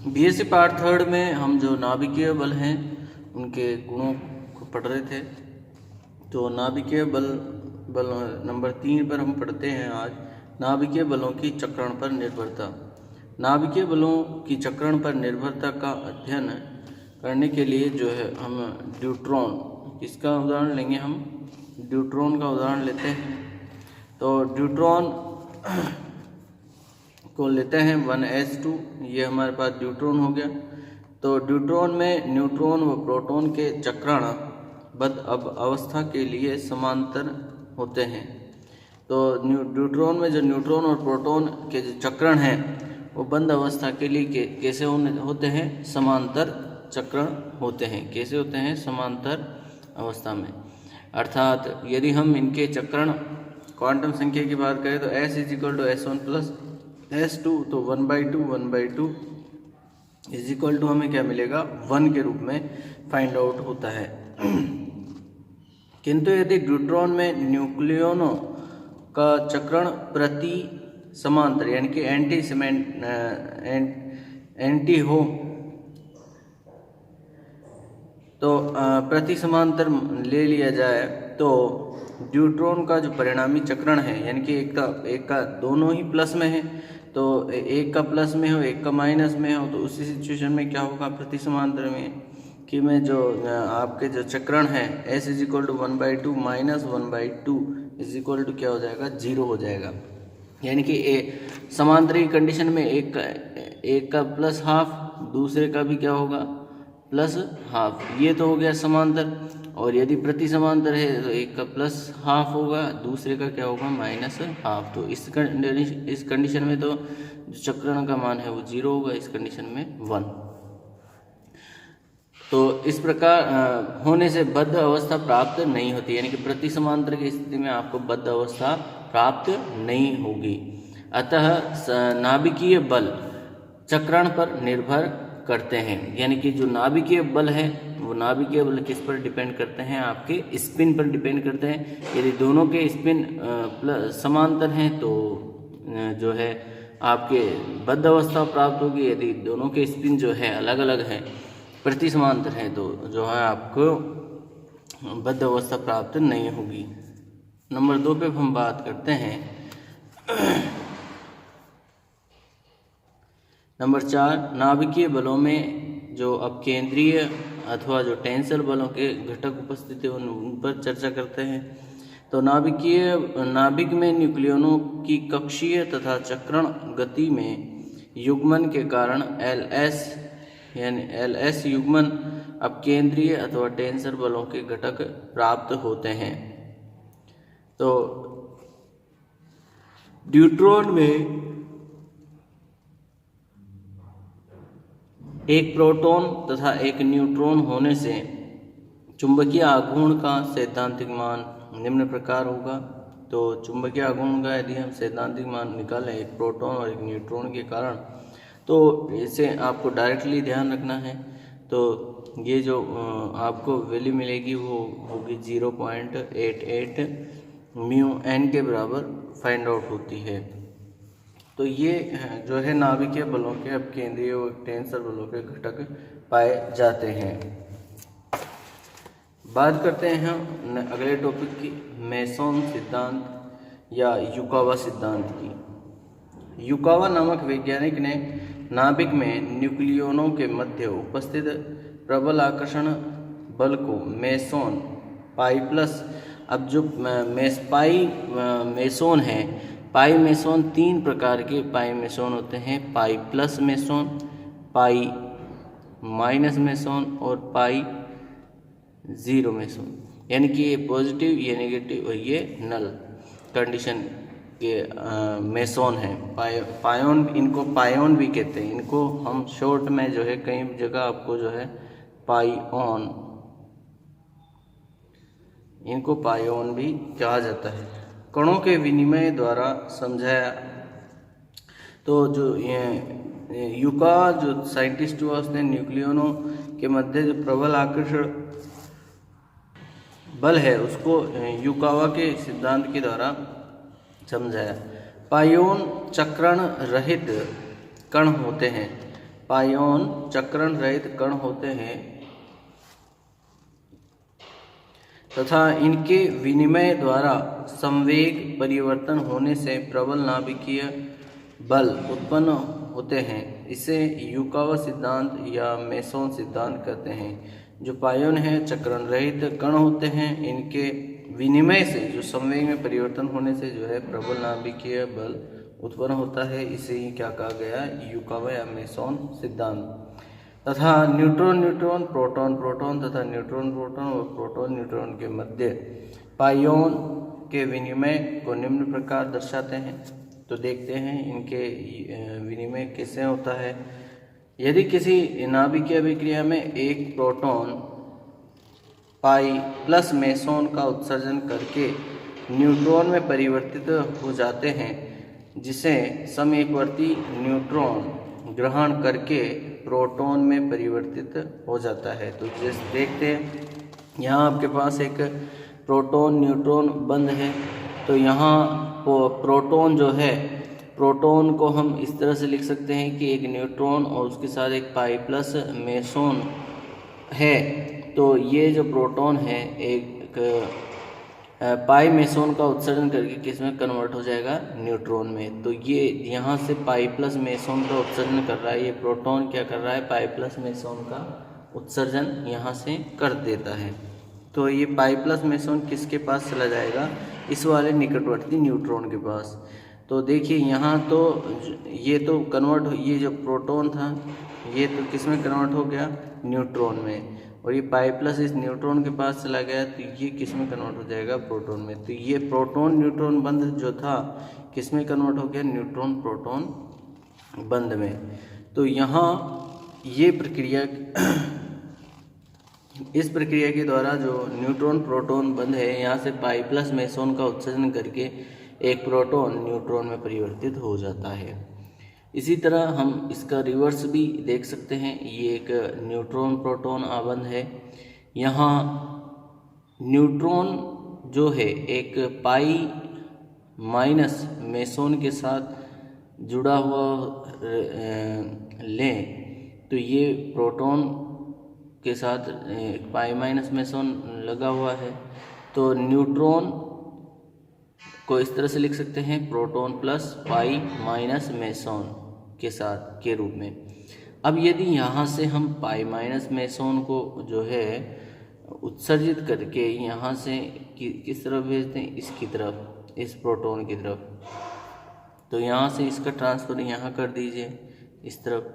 BSc part third में हम जो नाभिकीय बल हैं उनके गुणों को पढ़ रहे थे। तो नाभिकीय बल नंबर 3 पर हम पढ़ते हैं आज नाभिकीय बलों की चक्रण पर निर्भरता। नाभिकीय बलों की चक्रण पर निर्भरता का अध्ययन करने के लिए जो है हम ड्यूट्रॉन, इसका उदाहरण लेंगे। हम ड्यूट्रॉन का उदाहरण लेते हैं। तो ड्यूट्रॉन को लेते हैं 1s2, ये हमारे पास ड्यूट्रॉन हो गया। तो ड्यूट्रॉन में न्यूट्रॉन व प्रोटॉन के चक्रण बद्ध अवस्था के लिए समांतर होते हैं। तो ड्यूट्रॉन में जो न्यूट्रॉन और प्रोटॉन के जो चक्रण हैं वो बंद अवस्था के लिए कैसे होते हैं? समांतर चक्रण होते हैं। कैसे होते हैं? समांतर अवस्था में। अर्थात यदि हम इनके चक्रण क्वांटम संख्या की बात करें तो S = S1 प्लस S2, तो 1/2 इज इक्वल टू हमें क्या मिलेगा? 1 के रूप में फाइंड आउट होता है। किंतु यदि ड्यूट्रॉन में न्यूक्लियोनों का चक्रण प्रति समांतर यानी कि एंटी हो तो प्रति समांतर ले लिया जाए तो ड्यूट्रॉन का जो परिणामी चक्रण है यानी कि एक का दोनों ही प्लस में है, तो एक का प्लस में हो एक का माइनस में हो, तो उसी सिचुएशन में क्या होगा? प्रति समांतर में कि में जो आपके जो चक्रण है S = 1/2 - 1/2 इज इक्वल टू क्या हो जाएगा? 0 हो जाएगा। यानी कि समांतरी कंडीशन में एक का प्लस हाफ, दूसरे का भी क्या होगा? Plus half. ये तो हो गया समांतर। और यदि प्रति समांतर है तो एक का प्लस हाफ होगा, दूसरे का क्या होगा? Minus half. तो इस कंडीशन में तो जो चक्रण का मान है वो 0 होगा, इस कंडीशन में 1। तो इस प्रकार होने से बद्ध अवस्था प्राप्त नहीं होती, यानी कि प्रति समांतर की स्थिति में आपको बद्ध अवस्था प्राप्त नहीं होगी। अतः नाभिकीय बल चक्रण पर निर्भर करते हैं। यानी कि जो नाभिकीय बल है वो नाभिकीय बल किस पर डिपेंड करते हैं? आपके स्पिन पर डिपेंड करते हैं। यदि दोनों के स्पिन समांतर हैं तो जो है आपके बद्ध अवस्था प्राप्त होगी। यदि दोनों के स्पिन जो है अलग अलग हैं, प्रति समांतर है, तो जो है आपको बद्ध अवस्था प्राप्त नहीं होगी। नंबर 2 पे हम बात करते हैं नंबर 4 नाभिकीय बलों में जो अपकेंद्रीय अथवा जो टेंसर बलों के घटक उपस्थित है उन पर चर्चा करते हैं। तो नाभिक में न्यूक्लियोनों की कक्षीय तथा चक्रण गति में युग्मन के कारण LS युग्मन अपकेंद्रीय अथवा टेंसर बलों के घटक प्राप्त होते हैं। तो ड्यूट्रॉन में एक प्रोटॉन तथा एक न्यूट्रॉन होने से चुंबकीय आघूर्ण का सैद्धांतिक मान निम्न प्रकार होगा। तो चुंबकीय आघूर्ण का यदि हम सैद्धांतिक मान निकालें एक प्रोटॉन और एक न्यूट्रॉन के कारण, तो इसे आपको डायरेक्टली ध्यान रखना है। तो ये जो आपको वैल्यू मिलेगी वो होगी 0.88 μN के बराबर फाइंड आउट होती है। तो ये जो है नाभिकीय बलों के अपकेंद्रीय और टेंसर बलों के घटक पाए जाते हैं। बात करते हैं हम अगले टॉपिक की, मेसन सिद्धांत या युकावा सिद्धांत की। युकावा नामक वैज्ञानिक ने नाभिक में न्यूक्लियोनों के मध्य उपस्थित प्रबल आकर्षण बल को मेसन पाई प्लस, अब जो मेसन है, पाई मेसन 3 प्रकार के पाई मेसन होते हैं। Pi plus mason, pi minus mason और पाई 0 मेसन। यानी कि ये पॉजिटिव, ये नेगेटिव और ये नल कंडीशन के मेसन है। पायोन, इनको पायोन भी कहते हैं। इनको हम शॉर्ट में जो है कई जगह आपको जो है पाइओन, इनको पायोन भी कहा जाता है। कणों के विनिमय द्वारा समझाया। तो जो युका जो साइंटिस्ट हुआ उसने न्यूक्लियोनों के मध्य जो प्रबल आकर्षण बल है उसको युकावा के सिद्धांत के द्वारा समझाया। पायोन चक्रण रहित कण होते हैं। पायोन चक्रण रहित कण होते हैं तथा इनके विनिमय द्वारा संवेग परिवर्तन होने से प्रबल नाभिकीय बल उत्पन्न होते हैं। इसे युकावा सिद्धांत या मेसोन सिद्धांत कहते हैं। जो पायोन है चक्रण रहित कण होते हैं, इनके विनिमय से जो संवेग में परिवर्तन होने से जो है प्रबल नाभिकीय बल उत्पन्न होता है। इसे ही क्या कहा गया, युकावा या मेसोन सिद्धांत। तथा न्यूट्रॉन न्यूट्रॉन, प्रोटॉन प्रोटॉन तथा न्यूट्रॉन प्रोटॉन और प्रोटॉन न्यूट्रॉन के मध्य पायोन के विनिमय को निम्न प्रकार दर्शाते हैं। तो देखते हैं इनके विनिमय कैसे होता है। यदि किसी नाभिकीय अभिक्रिया में एक प्रोटॉन पाई प्लस मेसोन का उत्सर्जन करके न्यूट्रॉन में परिवर्तित हो जाते हैं, जिसे समएकवर्ती न्यूट्रॉन ग्रहण करके प्रोटॉन में परिवर्तित हो जाता है। तो जैसे देखते हैं यहाँ आपके पास एक प्रोटॉन न्यूट्रॉन बंध है। तो यहाँ प्रोटॉन जो है, प्रोटॉन को हम इस तरह से लिख सकते हैं कि एक न्यूट्रॉन और उसके साथ एक पाई प्लस मेसोन है। तो ये जो प्रोटॉन है एक पाई मेसोन का उत्सर्जन करके किस में कन्वर्ट हो जाएगा, न्यूट्रॉन में। तो ये यहाँ से पाई प्लस मेसोन का उत्सर्जन कर रहा है, ये प्रोटॉन क्या कर रहा है, पाई प्लस मेसोन का उत्सर्जन यहाँ से कर देता है। तो ये पाई प्लस मेसोन किसके पास चला जाएगा, इस वाले निकटवर्ती न्यूट्रॉन के पास। तो देखिए यहाँ तो ये तो कन्वर्ट, ये जो प्रोटॉन था ये तो किस में कन्वर्ट हो गया, न्यूट्रॉन में। और ये पाई प्लस इस न्यूट्रॉन के पास चला गया, तो ये किस में कन्वर्ट हो जाएगा, प्रोटॉन में। तो ये प्रोटॉन न्यूट्रॉन बंध जो था किस में कन्वर्ट हो गया, न्यूट्रॉन प्रोटॉन बंध में। तो यहाँ ये प्रक्रिया इस प्रक्रिया के द्वारा जो न्यूट्रॉन प्रोटॉन बंध है, यहाँ से पाई प्लस मेसोन का उत्सर्जन करके एक प्रोटॉन न्यूट्रॉन में परिवर्तित हो जाता है। इसी तरह हम इसका रिवर्स भी देख सकते हैं। ये एक न्यूट्रॉन प्रोटॉन आबंध है। यहाँ न्यूट्रॉन जो है एक पाई माइनस मेसोन के साथ जुड़ा हुआ लें, तो ये प्रोटॉन के साथ एक पाई माइनस मेसोन लगा हुआ है। तो न्यूट्रॉन को इस तरह से लिख सकते हैं, proton plus pi minus meson के साथ के रूप में। अब यदि यहाँ से हम पाई माइनस मेसोन को जो है उत्सर्जित करके यहाँ से किस तरफ भेजते हैं, इसकी तरफ, इस प्रोटॉन की तरफ। तो यहाँ से इसका ट्रांसफ़र यहाँ कर दीजिए इस तरफ।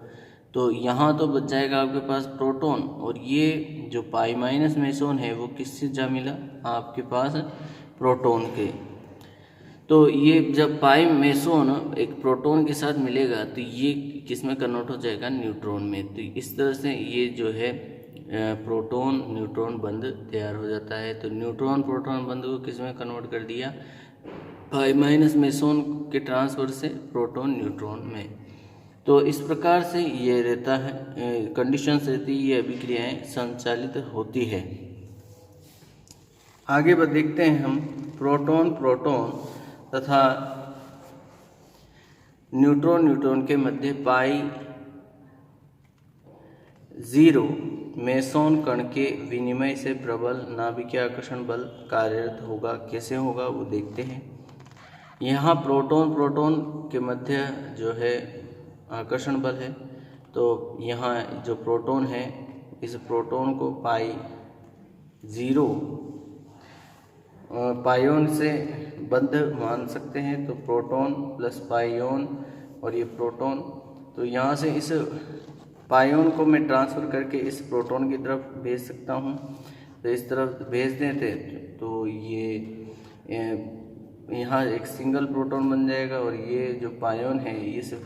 तो यहाँ तो बच जाएगा आपके पास प्रोटॉन, और ये जो पाई माइनस मेसोन है वो किससे जा मिला, आपके पास प्रोटॉन के। तो ये जब पाई मेसोन एक प्रोटॉन के साथ मिलेगा तो ये किस में कन्वर्ट हो जाएगा, न्यूट्रॉन में। तो इस तरह से ये जो है प्रोटॉन न्यूट्रॉन बंध तैयार हो जाता है। तो न्यूट्रॉन प्रोटॉन बंध को किस में कन्वर्ट कर दिया, पाई माइनस मेसोन के ट्रांसफर से प्रोटॉन न्यूट्रॉन में। तो इस प्रकार से ये रहता है, कंडीशंस रहती है, ये अभिक्रियाएं संचालित होती है। आगे देखते हैं हम प्रोटॉन प्रोटॉन तथा न्यूट्रॉन न्यूट्रॉन के मध्य पाई 0 मेसोन कण के विनिमय से प्रबल नाभिकीय आकर्षण बल कार्यरत होगा। कैसे होगा वो देखते हैं। यहाँ प्रोटॉन प्रोटॉन के मध्य जो है आकर्षण बल है। तो यहाँ जो प्रोटॉन है, इस प्रोटॉन को पाई 0 पायोन से बंध मान सकते हैं। तो प्रोटॉन प्लस पायोन और ये प्रोटॉन, तो यहाँ से इस पायोन को मैं ट्रांसफ़र करके इस प्रोटॉन की तरफ भेज सकता हूँ। तो इस तरफ भेज देते तो ये यहाँ एक सिंगल प्रोटॉन बन जाएगा, और ये जो पायोन है ये सिर्फ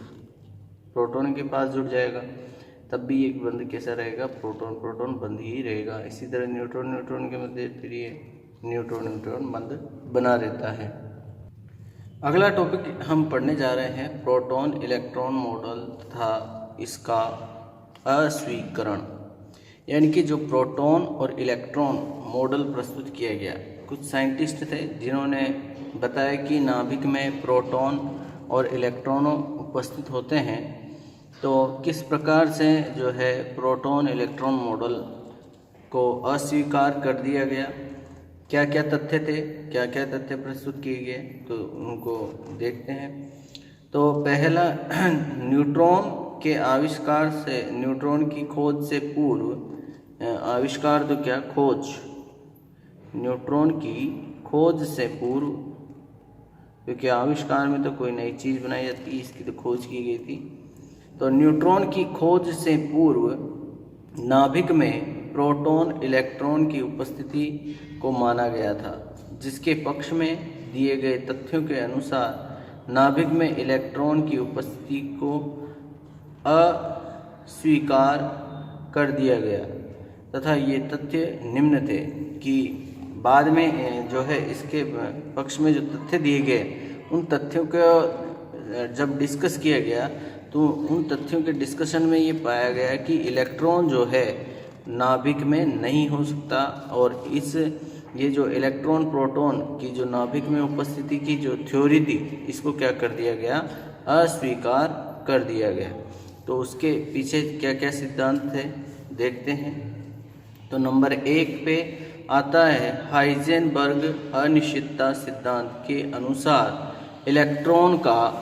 प्रोटॉन के पास जुड़ जाएगा। तब भी एक बंध कैसा रहेगा, प्रोटॉन प्रोटॉन बंध ही रहेगा। इसी तरह न्यूट्रॉन न्यूट्रॉन के मध्य फिर ये न्यूट्रॉन न्यूट्रॉन बंध बना रहता है। अगला टॉपिक हम पढ़ने जा रहे हैं प्रोटॉन इलेक्ट्रॉन मॉडल तथा इसका अस्वीकरण, यानी कि जो प्रोटॉन और इलेक्ट्रॉन मॉडल प्रस्तुत किया गया। कुछ साइंटिस्ट थे जिन्होंने बताया कि नाभिक में प्रोटॉन और इलेक्ट्रॉनों उपस्थित होते हैं, तो किस प्रकार से जो है प्रोटॉन इलेक्ट्रॉन मॉडल को अस्वीकार कर दिया गया, क्या क्या तथ्य थे, क्या क्या तथ्य प्रस्तुत किए गए, तो उनको देखते हैं। तो पहला, न्यूट्रॉन के आविष्कार से, न्यूट्रॉन की खोज से पूर्व, आविष्कार तो क्या, खोज, न्यूट्रॉन की खोज से पूर्व, क्योंकि आविष्कार में तो कोई नई चीज़ बनाई जाती है, इसकी तो खोज की गई थी। तो न्यूट्रॉन की खोज से पूर्व नाभिक में प्रोटॉन इलेक्ट्रॉन की उपस्थिति को माना गया था, जिसके पक्ष में दिए गए तथ्यों के अनुसार नाभिक में इलेक्ट्रॉन की उपस्थिति को अस्वीकार कर दिया गया तथा ये तथ्य निम्न थे कि बाद में जो है इसके पक्ष में जो तथ्य दिए गए, उन तथ्यों को जब डिस्कस किया गया तो उन तथ्यों के डिस्कशन में ये पाया गया कि इलेक्ट्रॉन जो है नाभिक में नहीं हो सकता, और ये जो इलेक्ट्रॉन प्रोटॉन की जो नाभिक में उपस्थिति की जो थ्योरी थी, इसको क्या कर दिया गया, अस्वीकार कर दिया गया। तो उसके पीछे क्या क्या सिद्धांत थे देखते हैं। तो नंबर 1 पे आता है हाइजेनबर्ग अनिश्चितता सिद्धांत के अनुसार इलेक्ट्रॉन का,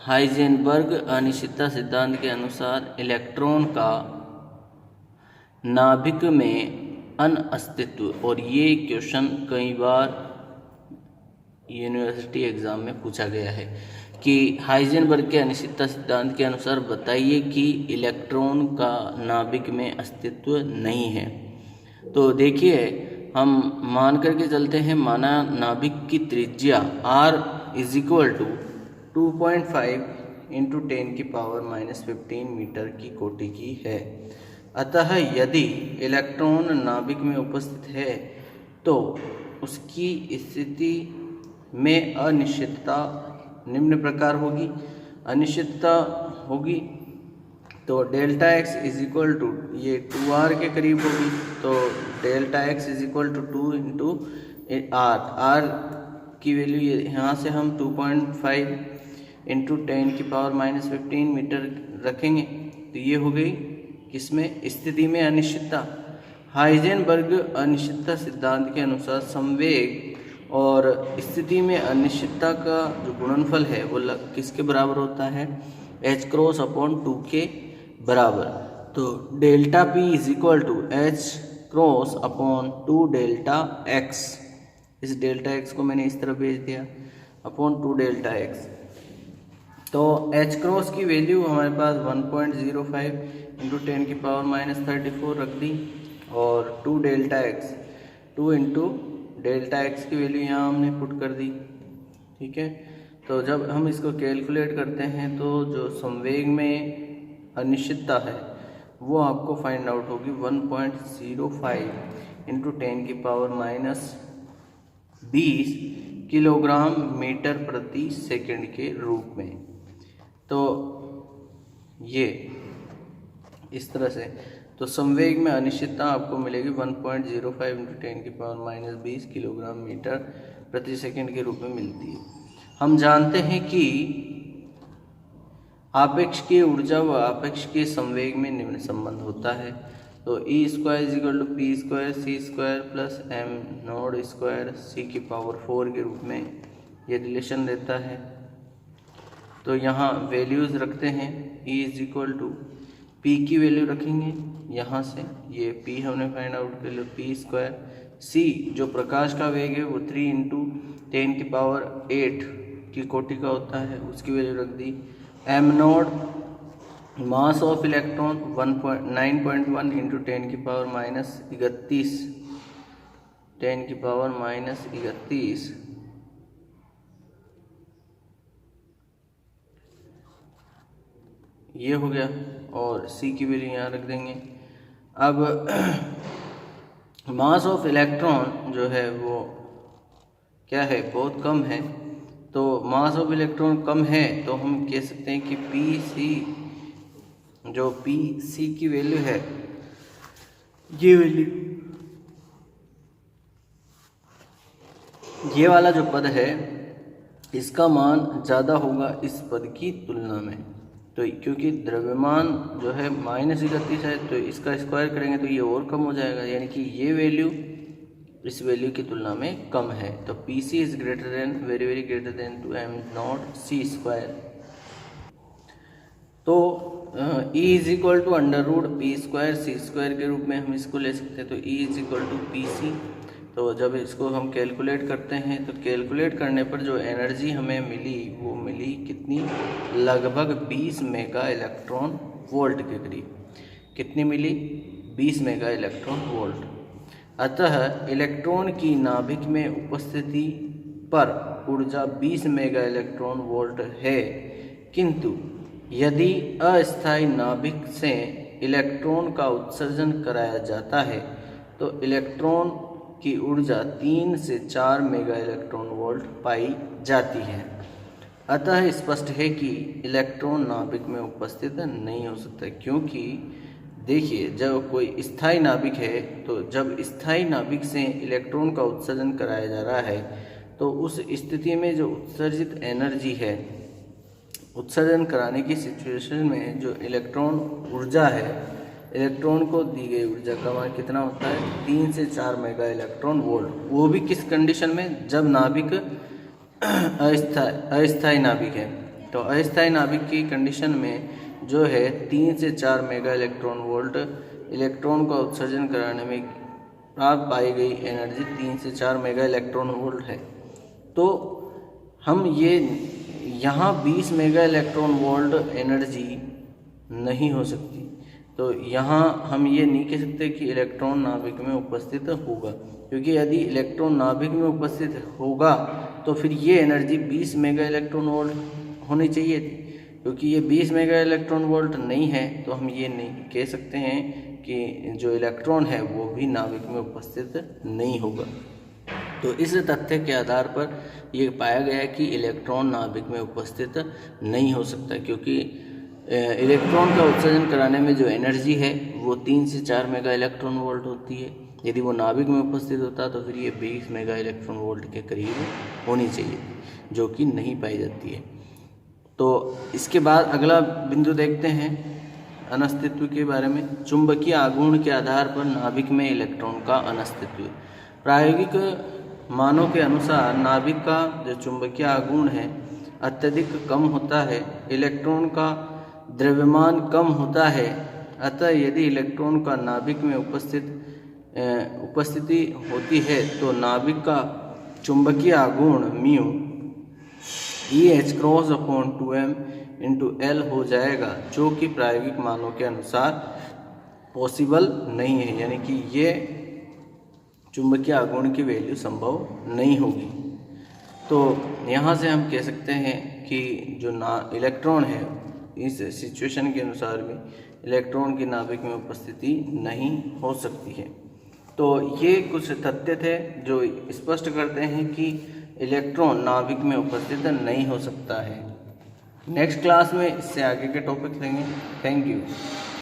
हाइजेनबर्ग अनिश्चितता सिद्धांत के अनुसार इलेक्ट्रॉन का नाभिक में अनअस्तित्व, और ये क्वेश्चन कई बार यूनिवर्सिटी एग्जाम में पूछा गया है कि हाइजेनबर्ग के अनिश्चितता सिद्धांत के अनुसार बताइए कि इलेक्ट्रॉन का नाभिक में अस्तित्व नहीं है। तो देखिए, हम मान करके चलते हैं, माना नाभिक की त्रिज्या r is equal to 2.5 into 10⁻⁻15 metre की कोटि की है। अतः यदि इलेक्ट्रॉन नाभिक में उपस्थित है तो उसकी स्थिति में अनिश्चितता निम्न प्रकार होगी, अनिश्चितता होगी तो delta x is equal to, ये 2r के करीब होगी, तो delta x is equal to 2 into r की वैल्यू यहाँ से हम 2.5 इंटू 10⁻⁻15 मीटर रखेंगे, तो ये हो गई किसमें, स्थिति में अनिश्चितता। हाइजेनबर्ग अनिश्चितता सिद्धांत के अनुसार संवेग और स्थिति में अनिश्चितता का जो गुणनफल है वो किसके बराबर होता है, h क्रॉस अपॉन 2 के बराबर। तो delta p is equal to h cross upon 2 delta x, इस डेल्टा x को मैंने इस तरह भेज दिया, अपॉन 2 डेल्टा x। तो h क्रॉस की वैल्यू हमारे पास 1.05 इंटू 10⁻34 रख दी, और 2 delta x, 2 into delta x की वैल्यू यहाँ हमने पुट कर दी, ठीक है। तो जब हम इसको कैलकुलेट करते हैं तो जो संवेग में अनिश्चितता है वो आपको फाइंड आउट होगी 1.05 इंटू 10⁻20 किलोग्राम मीटर प्रति सेकंड के रूप में। तो ये इस तरह से, तो संवेग में अनिश्चितता आपको मिलेगी 1.05 इंटू 10⁻20 किलोग्राम मीटर प्रति सेकंड के रूप में मिलती है। हम जानते हैं कि आपेक्षिकीय ऊर्जा व आपेक्षिकीय संवेग में निम्न संबंध होता है। तो E square is equal to p square c square plus m naught square c की पावर 4 के रूप में ये रिलेशन रहता है। तो यहाँ वैल्यूज़ रखते हैं, E is equal to P की वैल्यू रखेंगे यहाँ से, ये P हमने फाइंड आउट कर लिया, पी स्क्वायर, C जो प्रकाश का वेग है वो 3 इंटू 10⁸ की कोटि का होता है, उसकी वैल्यू रख दी। M naught mass of electron 9.1 into 10⁻31 ये हो गया, और C की वैल्यू यहाँ रख देंगे। अब मास ऑफ इलेक्ट्रॉन जो है वो क्या है, बहुत कम है। तो मास ऑफ इलेक्ट्रॉन कम है तो हम कह सकते हैं कि Pc की वैल्यू है, ये वैल्यू, ये वाला जो पद है इसका मान ज़्यादा होगा इस पद की तुलना में, तो क्योंकि द्रव्यमान जो है -31 है, तो इसका स्क्वायर करेंगे तो ये और कम हो जाएगा, यानी कि ये वैल्यू इस वैल्यू की तुलना में कम है। तो PC is greater than, very very greater than to m0c²। तो E is equal to √p²c² के रूप में हम इसको ले सकते हैं। तो E is equal to PC। तो जब इसको हम कैलकुलेट करते हैं तो कैलकुलेट करने पर जो एनर्जी हमें मिली वो मिली कितनी, लगभग 20 मेगा इलेक्ट्रॉन वोल्ट के करीब। कितनी मिली? 20 मेगा इलेक्ट्रॉन वोल्ट। अतः इलेक्ट्रॉन की नाभिक में उपस्थिति पर ऊर्जा 20 मेगा इलेक्ट्रॉन वोल्ट है, किंतु यदि अस्थायी नाभिक से इलेक्ट्रॉन का उत्सर्जन कराया जाता है तो इलेक्ट्रॉन की ऊर्जा 3 से 4 मेगा इलेक्ट्रॉन वोल्ट पाई जाती है। अतः स्पष्ट है कि इलेक्ट्रॉन नाभिक में उपस्थित नहीं हो सकता, क्योंकि देखिए जब कोई स्थायी नाभिक है तो जब स्थायी नाभिक से इलेक्ट्रॉन का उत्सर्जन कराया जा रहा है तो उस स्थिति में जो उत्सर्जित एनर्जी है, उत्सर्जन कराने की सिचुएशन में जो इलेक्ट्रॉन ऊर्जा है, इलेक्ट्रॉन को दी गई ऊर्जा का मान कितना होता है? 3 से 4 मेगा इलेक्ट्रॉन वोल्ट। वो भी किस कंडीशन में? जब नाभिक अस्थायी नाभिक है। तो अस्थायी नाभिक की कंडीशन में जो है 3 से 4 मेगा इलेक्ट्रॉन वोल्ट इलेक्ट्रॉन का उत्सर्जन कराने में प्राप्त पाई गई एनर्जी 3 से 4 मेगा इलेक्ट्रॉन वोल्ट है। तो हम ये यहाँ 20 मेगा इलेक्ट्रॉन वोल्ट एनर्जी नहीं हो सकती। तो यहाँ हम ये नहीं कह सकते कि इलेक्ट्रॉन नाभिक में उपस्थित होगा, क्योंकि यदि इलेक्ट्रॉन नाभिक में उपस्थित होगा तो फिर ये एनर्जी 20 मेगा इलेक्ट्रॉन वोल्ट होनी चाहिए थी। क्योंकि ये 20 मेगा इलेक्ट्रॉन वोल्ट नहीं है तो हम ये नहीं कह सकते हैं कि जो इलेक्ट्रॉन है वो भी नाभिक में उपस्थित नहीं होगा। तो इस तथ्य के आधार पर ये पाया गया है कि इलेक्ट्रॉन नाभिक में उपस्थित नहीं हो सकता, क्योंकि इलेक्ट्रॉन का उत्सर्जन कराने में जो एनर्जी है वो 3 से 4 मेगा इलेक्ट्रॉन वोल्ट होती है। यदि वो नाभिक में उपस्थित होता तो फिर ये 20 मेगा इलेक्ट्रॉन वोल्ट के करीब होनी चाहिए, जो कि नहीं पाई जाती है। तो इसके बाद अगला बिंदु देखते हैं अनस्तित्व के बारे में। चुंबकीय आघूर्ण के आधार पर नाभिक में इलेक्ट्रॉन का अनस्तित्व। प्रायोगिक मानों के अनुसार नाभिक का जो चुंबकीय आघूर्ण है अत्यधिक कम होता है, इलेक्ट्रॉन का द्रव्यमान कम होता है। अतः यदि इलेक्ट्रॉन का नाभिक में उपस्थिति होती है तो नाभिक का चुंबकीय आघूर्ण म्यू EH×2m×L हो जाएगा, जो कि प्रायोगिक मानों के अनुसार पॉसिबल नहीं है, यानी कि ये चुंबकीय आघूर्ण की वैल्यू संभव नहीं होगी। तो यहाँ से हम कह सकते हैं कि जो इलेक्ट्रॉन है इस सिचुएशन के अनुसार भी इलेक्ट्रॉन की नाभिक में उपस्थिति नहीं हो सकती है। तो ये कुछ तथ्य थे जो स्पष्ट करते हैं कि इलेक्ट्रॉन नाभिक में उपस्थित नहीं हो सकता है। नेक्स्ट क्लास में इससे आगे के टॉपिक लेंगे। Thank you.